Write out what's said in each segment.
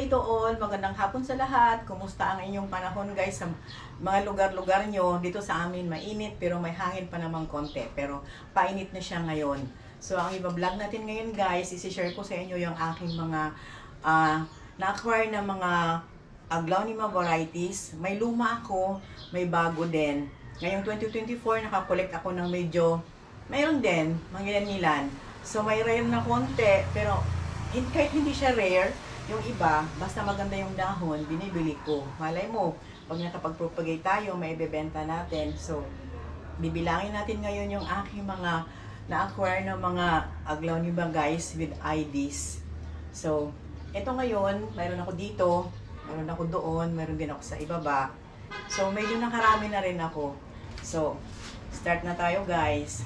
Later all, magandang hapon sa lahat. Kumusta ang inyong panahon guys sa mga lugar-lugar nyo? Dito sa amin mainit pero may hangin pa namang konti. Pero painit na siya ngayon. So ang iba-vlog natin ngayon guys, isi-share ko sa inyo yung aking mga na-acquire na mga aglaonema varieties. May luma ako, may bago din. Ngayong 2024, nakakolekt ako ng medyo, mayroon din, mangilan-ngilan. So may rare na konti, pero kahit hindi siya rare, yung iba, basta maganda yung dahon, binibili ko. Malay mo, pag nakapag-propagate tayo, may ibebenta natin. So, bibilangin natin ngayon yung aking mga na-acquire na mga aglaonema guys with IDs. So, ito ngayon, mayroon ako dito, mayroon ako doon, mayroon din ako sa ibaba. So, medyo nakarami na rin ako. So, start na tayo guys.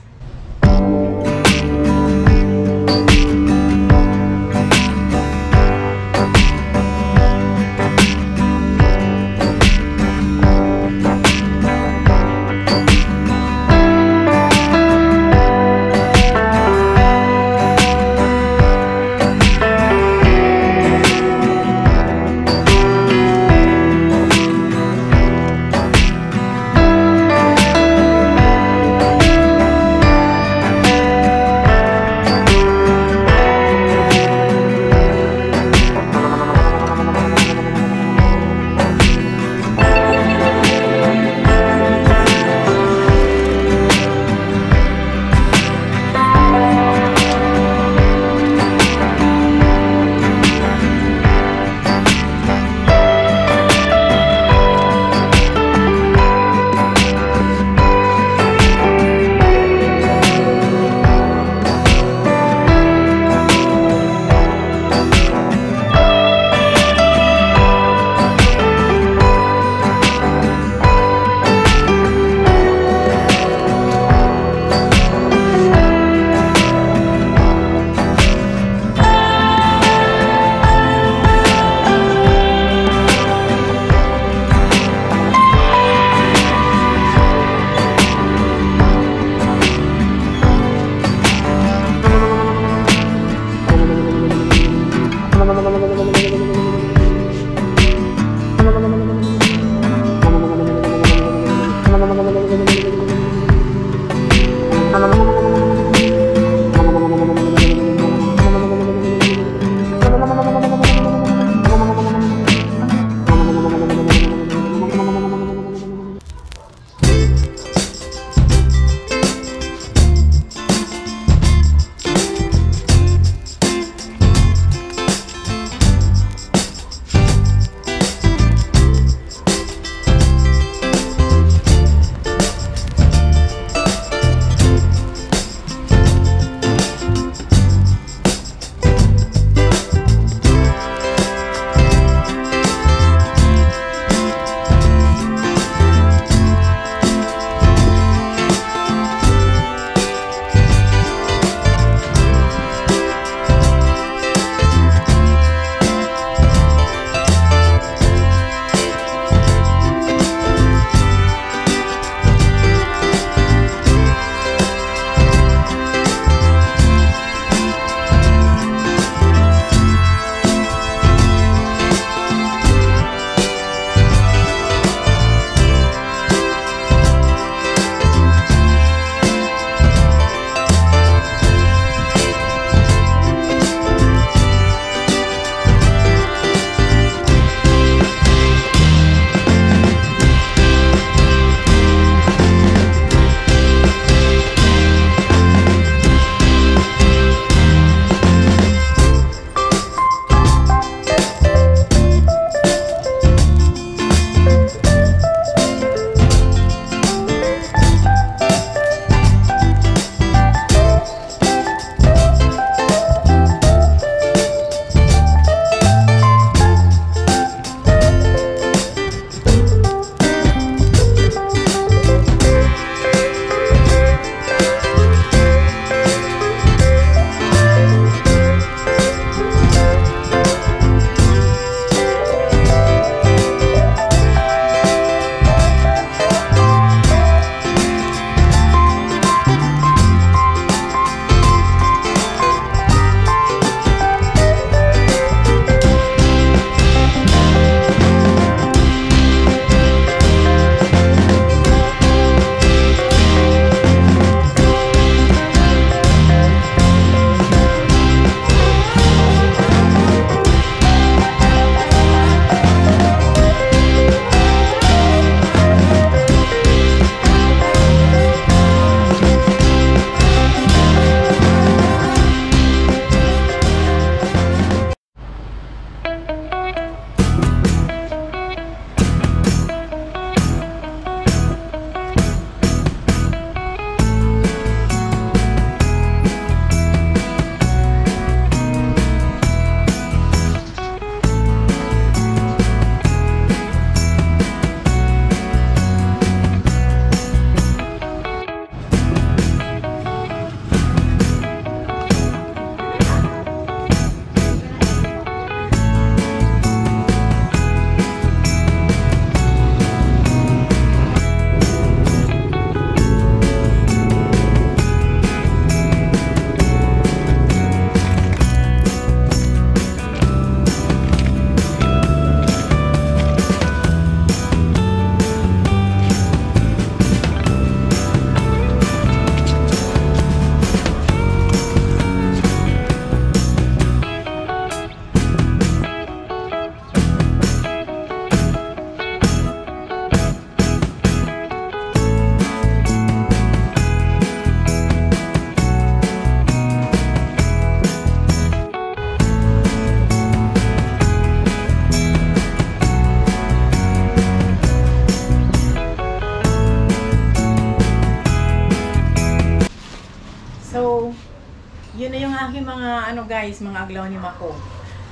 aking mga guys, mga aglaonema ko.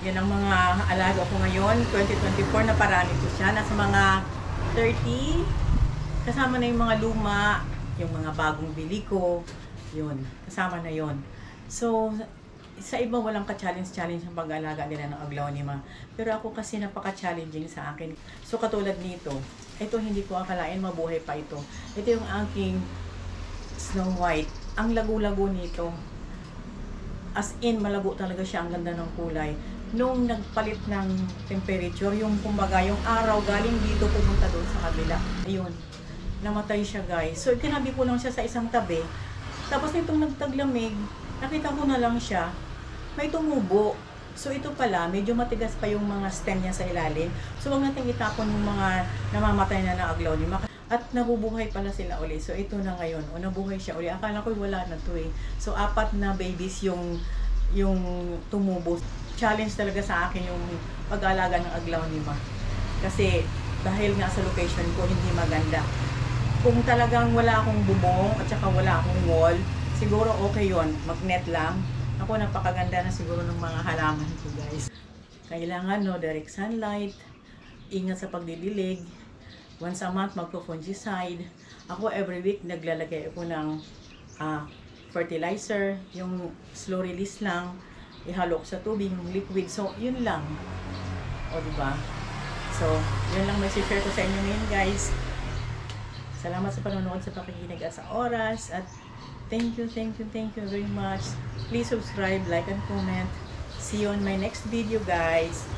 Yan ang mga alaga ko ngayon, 2024 na parami ko siya. Nasa mga 30, kasama na yung mga luma, yung mga bagong bili ko, yun, kasama na yon. So, sa iba walang ka-challenge ang pag-alaga nila ng aglaonema. Pero ako kasi napaka-challenging sa akin. So, katulad nito, ito hindi ko akalain mabuhay pa ito. Ito yung aking Snow White. Ang lago-lago nito. As in, malago talaga siya. Ang ganda ng kulay. Nung nagpalit ng temperature, yung kumbaga, yung araw galing dito pumunta doon sa kabila. Ayun. Namatay siya, guys. So, tinabi ko lang siya sa isang tabi. Tapos nitong nagtaglamig, nakita ko na lang siya, may tumubo. So, ito pala, medyo matigas pa yung mga stem niya sa ilalim. So, wag natin itapon yung mga namamatay na na aglaonema. At nabubuhay pala sila uli. So, ito na ngayon. O, nabuhay siya uli. Akala ko wala na to eh. So, 4 na babies yung tumubo. Challenge talaga sa akin yung pag-alaga ng aglaonema. Kasi, dahil nga sa location ko, hindi maganda. Kung talagang wala akong bubong at saka wala akong wall, siguro okay yon, magnet lang. Ako napakaganda na siguro ng mga halaman ko, guys. Kailangan direct sunlight, ingat sa pagdidilig. Once a month magpo-fungicide. Ako every week naglalagay ako ng fertilizer, yung slow release lang, ihalo ko sa tubig, yung liquid. So, yun lang. O, diba? So, yun lang may share ko sa inyo ngayon, guys. Salamat sa panonood, sa pakikinig at sa oras. At thank you very much. Please subscribe, like, and comment. See you on my next video, guys.